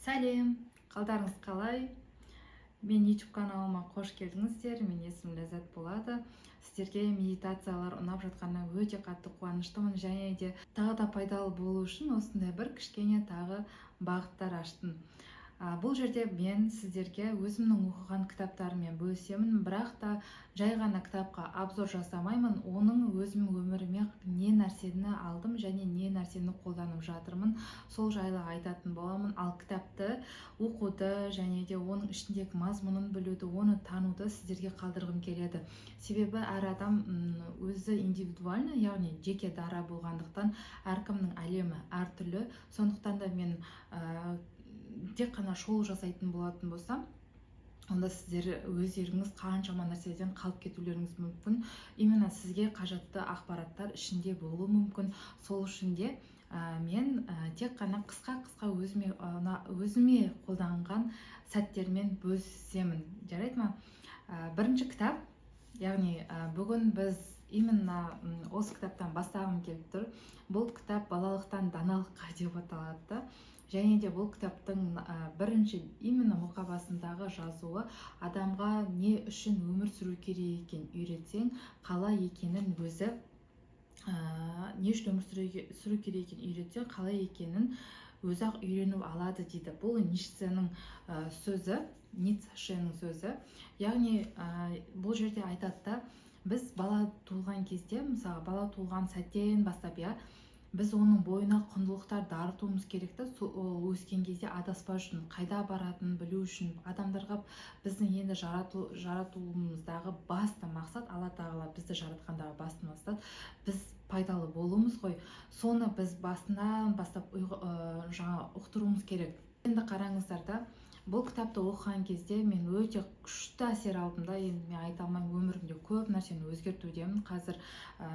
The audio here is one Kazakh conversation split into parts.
Сәлем, қалдарыңыз қалай? Мен YouTube каналыма қош келдіңіздер. Мен есімім Ләззат болады. Сіздерге медитациялар ұнап жатқанына өте қатты қуаныштымын, және де тағы да пайдалы болу үшін осындай бір кішкене тағы бағыттар аштым. Бұл жерде мен сіздерге өзімнің оқыған кітаптарыммен бөлісемін, бірақ та жай ғана кітапқа обзор жасамаймын. Оның өзім өміріме не нәрсені алдым және не нәрсені қолданып жатырмын, сол жайлы айтатын боламын. Ал кітапты оқуды және де оның ішіндегі мазмұнын білуді, оны тануды сіздерге қалдырғым келеді. Себебі әр адам өзі индивидуальны, яғни жеке дара болғандықтан әркімнің әлемі әртүрлі. Сондықтан да мен тек қана шоу жасайтын болатын болсам, онда сіздер өздеріңіз қаншама нәрседен қалып кетулеріңіз мүмкін. Именно сізге қажетті ақпараттар ішінде болуы мүмкін. Сол үшін де мен тек қана қысқа өзіме қолданған сәттермен бөлісемін. Жарайды ма? Бірінші кітап, яғни бүгін біз именно осы кітаптан бастағым келіп тұр. Бұл кітап балалықтан даналыққа деп аталады. Және де бұл кітаптың бірінші именно мұқабасындағы жазуы адамға не үшін өмір сүру керек екенін үйретсең, қалай екенін өзі не үшін өмір сүру керек екенін үйретсең, қалай екенін өзі-ақ үйреніп алады дейді. Бұл Ницшенің сөзі. Яғни бұл жерде айтады да, біз бала туылған кезде, мысалы бала туылған сәттен бастап, біз оның бойына құндылықтар дарытуымыз керек та, ол өскен кезде адаспау үшін, қайда баратынын білу үшін. Адамдарға біздің енді жаратуымыздағы басты мақсат, Алла тағала бізді жаратқандағы басты мақсат біз пайдалы болуымыз ғой. Соны біз басынан бастап ұқтыруымыз керек. Енді қараңыздар да, бұл кітапты оқыған кезде мен өте күшті әсер алдым да. Енді мен айта алмаймын, өмірімде көп нәрсені өзгертудемін. Қазір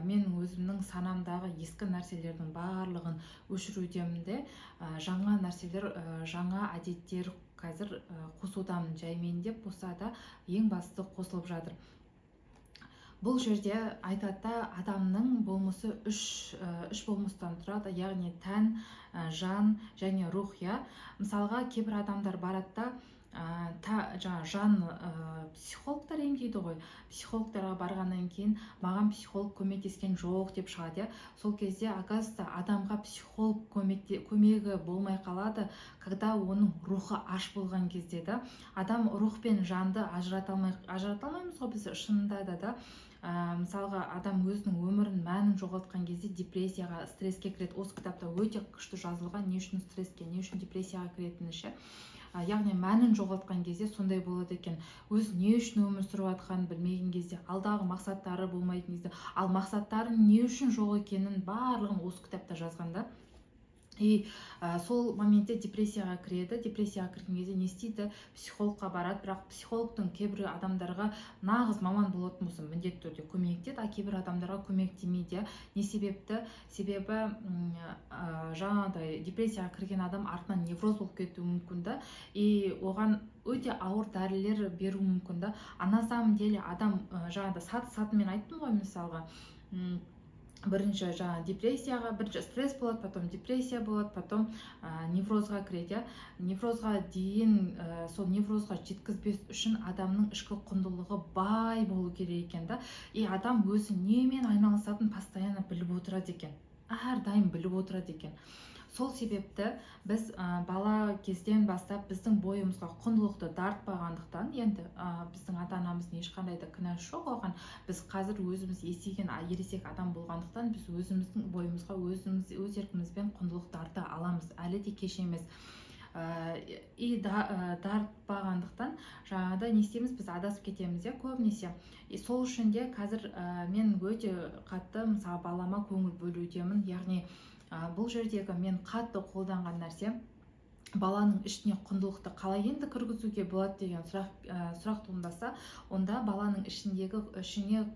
менің өзімнің санамдағы ескі нәрселердің барлығын өшірудемін де, жаңа нәрселер, жаңа әдеттер қазір қосудамын. Жаймен деп болса да ең басты қосылып жатыр. Бұл жерде айтады, адамның болмысы үш болмыстан тұрады, яғни тән, жан және рух. Мысалға, кейбір адамдар барады да, жан психологтар емдейді ғой. Психологтарға барғаннан кейін маған психолог көмектескен жоқ деп шығады. Сол кезде оказывается адамға психолог көмегі болмай қалады, когда оның рухы аш болған кезде. Адам рух пен жанды ажырата алмаймыз ғой біз шынында да. Мысалға, адам өзінің өмірін мәнін жоғалтқан кезде депрессияға, стресске кіреді. Осы кітапта өте күшті жазылған, не үшін стресске, не үшін депрессияға кіретіні ше. Яғни мәнін жоғалтқан кезде сондай болады екен. Өз не үшін өмір сүріп жатқанын білмеген кезде, алдағы мақсаттары болмайтын кезде, ал мақсаттары не үшін жоқ екенін барлығын осы кітапта жазғанда. И сол моментте депрессияға кіреді. Депрессияға кірген кезде не істейді? Психологқа барады, бірақ психологтың кейбір адамдарға нағыз маман болатын болса міндетті түрде көмектейді, а кейбір адамдарға көмектемейді. Не себепті? Себебі жаңағыдай депрессияға кірген адам артынан невроз болып кетуі мүмкін да, и оған өте ауыр дәрілер беру мүмкін да. А на самом деле адам жаңағыдай саты-сатымен айттым ғой, мысалға. Бірінші депрессияға, бірінші стресс болады, потом депрессия болады, потом неврозға кіреді. Неврозға дейін, сол неврозға жеткізбес үшін адамның ішкі құндылығы бай болу керек екен да. И адам өзі немен айналысатынын постоянно біліп отырады екен. Әрдайым біліп отырады екен. Сол себепті біз бала кезден бастап біздің бойымызға құндылықты дарытпағандықтан, енді біздің ата-анамыздың ешқандай да кінәсі жоқ оған. Біз қазір өзіміз есейген ересек адам болғандықтан біз өзіміздің бойымызға өз еркімізбен құндылық дарыта аламыз. Әлі де кеш емес. И дарытпағандықтан жаңағыда не істейміз, біз адасып кетеміз көбінесе. И сол үшін де қазір мен өте қатты мысалы балама көңіл бөлудемін. Яғни бұл жердегі мен қатты қолданған нәрсе, баланың ішіне құндылықты қалай енді кіргізуге болады деген сұрақ туындаса, онда баланың ішіне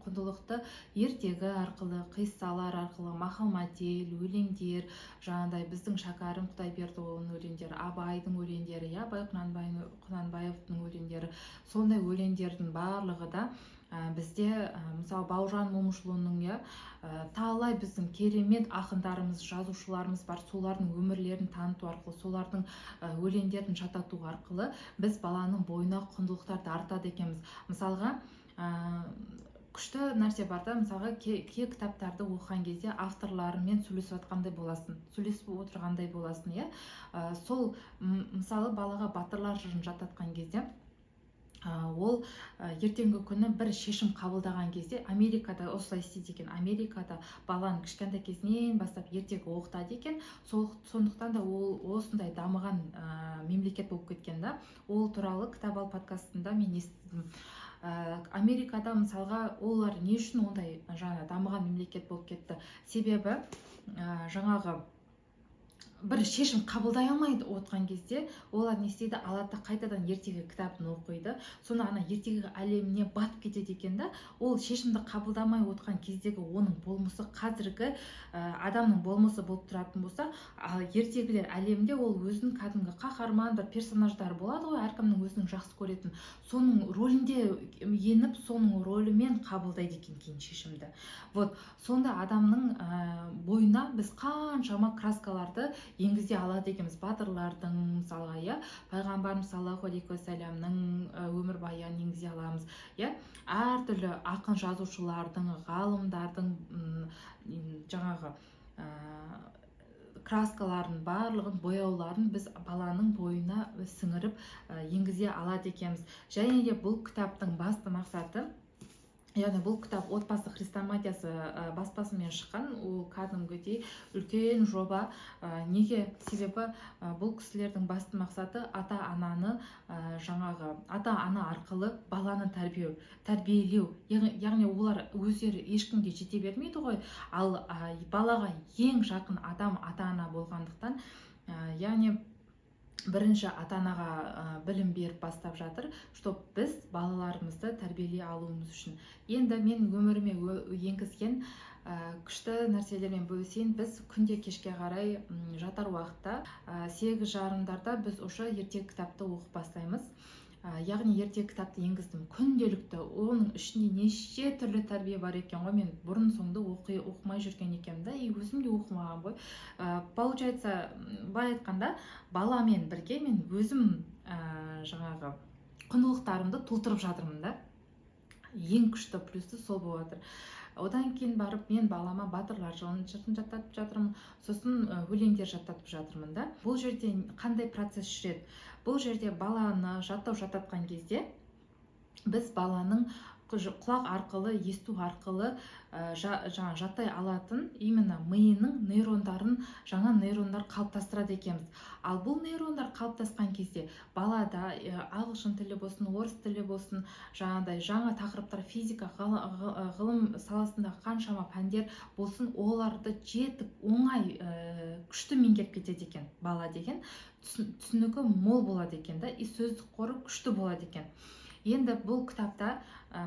құндылықты ертегі арқылы, қиссалар арқылы, мақал-мәтел, өлеңдер, жаңағыдай біздің Шәкәрім Құдайбердіұлының өлеңдері, Абайдың өлеңдері, Абай Құнанбаевтың өлеңдері, сондай өлеңдердің барлығы да бізде мысалы Бауыржан Момышұлының талай біздің керемет ақындарымыз, жазушыларымыз бар. Солардың өмірлерін таныту арқылы, солардың өлеңдерін жатату арқылы біз баланың бойына құндылықтарды артады екенбіз. Мысалға күшті нәрсе бар да, мысалға кей кітаптарды оқыған кезде авторларымен сөйлесіп жатқандай боласың, сөйлесіп отырғандай боласың, иә. Сол мысалы балаға батырлар жырын жататқан кезде ол ертеңгі күні бір шешім қабылдаған кезде, Америкада осылай істейді екен. Америкада баланы кішкентай кезінен бастап ертегі оқытады екен. Сондықтан да ол осындай дамыған мемлекет болып кеткен да. Ол туралы кітап ал подкастында мен естідім. Америкада мысалға олар не үшін ондай жаңа дамыған мемлекет болып кетті? Себебі жаңағы бір шешім қабылдай алмайды отқан кезде, олар не істейді, алады қайтадан ертегі кітабын оқиды. Соны ана ертегі әлеміне батып кетеді екен да. Ол шешімді қабылдамай отқан кездегі оның болмысы қазіргі адамның болмысы болып тұратын болса, ертегілер әлемінде ол өзінің кәдімгі қаһарман бір персонаждар болады ғой, әркімнің өзінің жақсы көретін. Соның рөлінде еніп, соның рөлімен қабылдайды екен кейін шешімді. Вот сонда адамның бойына біз қаншама краскаларды енгізе алады екенбіз. Батырлардың мысалға, пайғамбарымыз саллаллаху алейхи уассаламның өмірбаянын енгізе аламыз, әртүрлі ақын жазушылардың, ғалымдардың жаңағы краскаларын, барлығын, бояуларын біз баланың бойына сіңіріп енгізе алады екенбіз. Және де бұл кітаптың басты мақсаты, яғни бұл кітап Отбасы хрестоматиясы баспасымен шыққан, ол кәдімгідей үлкен жоба. Неге? Себебі бұл кісілердің басты мақсаты ата-ананы ата-ана арқылы баланы тәрбиелеу. Яғни олар өздері ешкімге жете бермейді ғой, ал балаға ең жақын адам ата-ана болғандықтан, яғни бірінші ата-анаға білім беріп бастап жатыр, чтоб біз балаларымызды тәрбиелей алуымыз үшін. Енді мен өміріме енгізген күшті нәрселермен бөлісейін. Біз күнде кешке қарай жатар уақытта 8:30-дарда біз уже ертегі кітапты оқып бастаймыз. Яғни ертегі кітапты енгіздім күнделікті. Оның ішінде неше түрлі тәрбие бар екен ғой. Мен бұрын соңды оқымай жүрген екенмін да, өзім де оқымаған ғой. Получается, былай айтқанда, баламен бірге мен өзім жаңағы құндылықтарымды толтырып жатырмын да. Ең күшті плюсы сол болып жатыр. Одан кейін барып мен балама батырлар жырын жаттатып жатырмын, сосын өлеңдер жаттатып жатырмын да. Бұл жерде қандай процесс жүреді? Бұл жерде баланы жаттатқан кезде біз баланың құлақ арқылы, есту арқылы жаттай алатын именно миының нейрондарын, жаңа нейрондар қалыптастырады екенбіз. Ал бұл нейрондар қалыптасқан кезде балада ағылшын тілі болсын, орыс тілі болсын, жаңа тақырыптар, физика, ғылым саласында қаншама пәндер болсын, оларды жетіп, оңай, күшті меңгеріп кетеді екен. Бала деген түсінігі мол болады екен да, сөздік қоры күшті болады екен. Енді бұл кітапта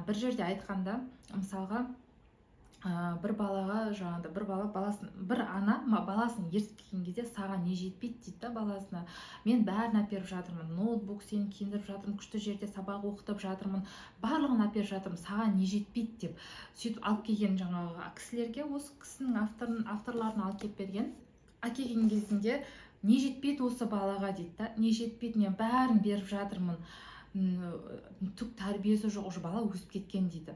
бір жерде айтқанда, мысалға, бір балаға бір ана баласын ертіп келген кезде, саған не жетпейді дейді да баласына. Мен бәрін әперіп жатырмын, ноутбук сені киіндіріп жатырмын, күшті жерде сабақ оқытып жатырмын, барлығын әперіп жатырмын, саған не жетпейді деп. Сөйтіп алып келген жаңағы кісілерге, осы кісінің авторларын алып келіп берген. Әкелген кезінде не жетпейді осы балаға дейді да, не жетпейді, мен бәрін беріп жатырмын, түк тәрбиесі жоқ, уже бала өсіп кеткен дейді.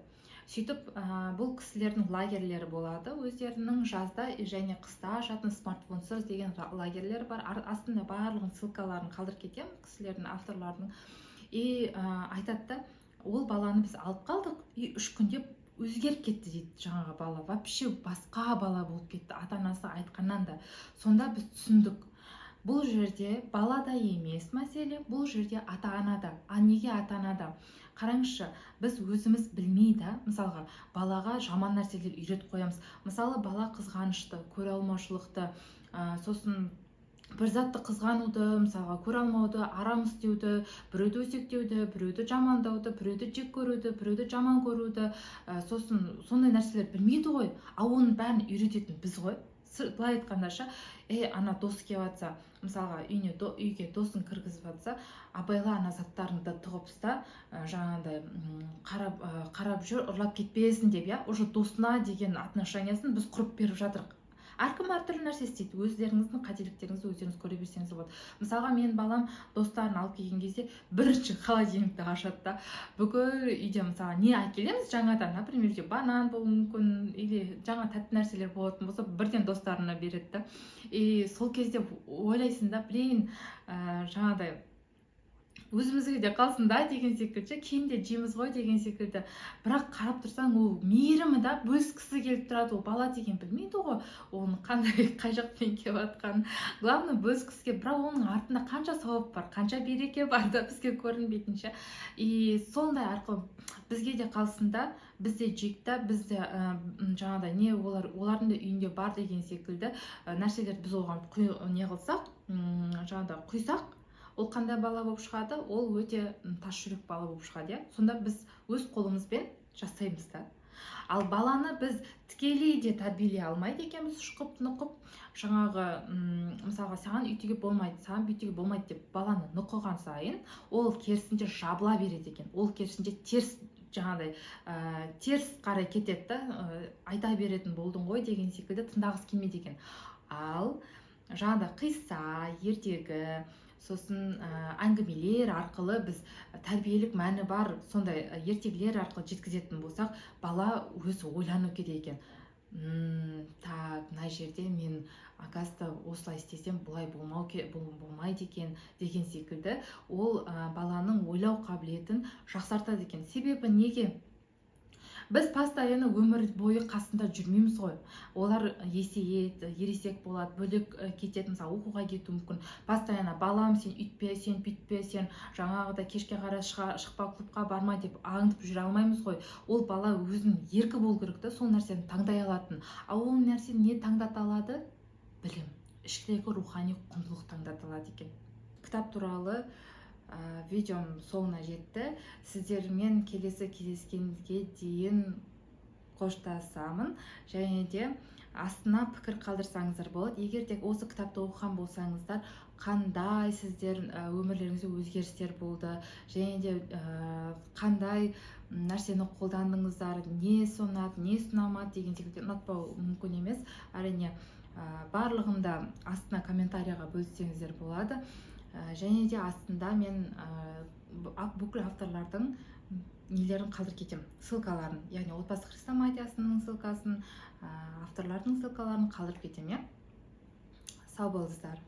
Сөйтіп бұл кісілердің лагерлері болады, өздерінің жазда және қыста ашатын смартфонсыз деген лагерлері бар. Астында барлығын ссылкаларын қалдырып кетемін кісілердің, авторлардың. И айтады да, ол баланы біз алып қалдық, и 3 күнде өзгеріп кетті дейді. Жаңағы бала вообще басқа бала болып кетті, ата-анасы айтқаннан да. Сонда біз түсіндік. Бұл жерде балада емес мәселе, бұл жерде ата-анада. Неге ата-анада? Қараңызшы, біз өзіміз білмейді, мысалға, балаға жаман нәрселер үйретіп қоямыз. Мысалы, бала қызғанышты, көре алмаушылықты, сосын бір затты қызғануды, мысалға, көре алмауды, арам істеуді, біреуді өсектеуді, біреуді жамандауды, біреуді жек көруді, біреуді жаман көруді, сосын сондай нәрселер білмейді ғой, а оның бәрін үйрететін біз ғой. былай айткандаша, ана дос келип атса, мисалга үйгө досын киргизип атса, абайла ана заттарыңды тыгыпста, жаңагындай карап жүр, урлап кетпесин деп, уже досуна деген отношениясын биз куруп берип жатырык. Ар ким ар түрлүү нерсе istейт. Өздеріңіздің қателіктеріңізді өздеріңіз көре берсеңіз болады. Мысалға менің балам достарын алып келген кезде бірінші холодильникті ашады да, бүкіл үйде мысалы не әкелеміз жаңадан, например, банан болуы мүмкін, или жаңа тәтті нәрселер болатын болса, бірден достарына береді да. И сол кезде ойлайсың да, блин, жаңағыдай өзімізге де қалсын да деген секілді, кейін де жейміз ғой деген секілді. Бірақ қарап тұрсаң, ол мейірімі да бөліскісі келіп тұрады. Ол бала деген білмейді ғой, оның қандай қай жақтан келіп жатқанын. Главное бөліскісі келіп, бірақ оның артында қанша сауап бар, қанша береке бар да бізге көрінбейтінше. И сондай арқылы бізге де қалсын да, біз де жейік та, біз де жаңағыдай не олардың да үйінде бар деген секілді нәрселерді біз оған не қылсақ, жаңағыдай құйсақ, ол қандай бала болып шығады? Ол өте тас жүрек бала болып шығады, сонда біз өз қолымызбен жасаймыз да. Ал баланы біз тікелей де тәрбиелей алмайды екенбіз, шұқып нұқып, жаңағы мысалға саған үйтуге болмайды, саған бүйтуге болмайды деп баланы нұқыған сайын, ол керісінше жабыла береді екен. Ол керісінше теріс, жаңағыдай теріс қарай кетеді да, айта беретін болдың ғой деген секілді тыңдағысы келмейді екен. Ал жаңағыдай қисса, ертегі, сосын әңгімелер арқылы біз тәрбиелік мәні бар сондай ертегілер арқылы жеткізетін болсақ, бала өзі ойлану керек екен. Так, мына жерде мен оказывается осылай істесем бұлай болмайды екен деген секілді, ол баланың ойлау қабілетін жақсартады екен. Себебі неге? Біз постоянно өмір бойы қасында жүрмейміз ғой. Олар есейеді, ересек болады, бөлек кетеді, мысалы оқуға кетуі мүмкін. Постоянно балам сен үйтпе, сен бүйтпе, сен жаңағыда кешке қарай шықпа, клубқа барма деп аңдып жүре алмаймыз ғой. Ол бала өзінің еркі болу керек та, сол нәрсені таңдай алатын. Ал ол нәрсені не таңдата алады? Білім. Ішкідегі рухани құндылық таңдата алады екен. Кітап туралы видеом соңына жетті. Сіздермен келесі кездескенге дейін қоштасамын. Және де астына пікір қалдырсаңыздар болады. Егер де осы кітапты оқыған болсаңыздар, қандай сіздер өмірлеріңізде өзгерістер болды, және де қандай нәрсені қолдандыңыздар, не ұнады, не ұнамады деген секілді, ұнатпау мүмкін емес. Әрине барлығында астына комментарийға бөліссеңіздер болады. Және де астында мен бүкіл авторлардың нелерін қалдырып кетемін, ссылкаларын, яғни отбасы хрестоматиясының ссылкасын, авторлардың ссылкаларын қалдырып кетемін. Сау болыңыздар.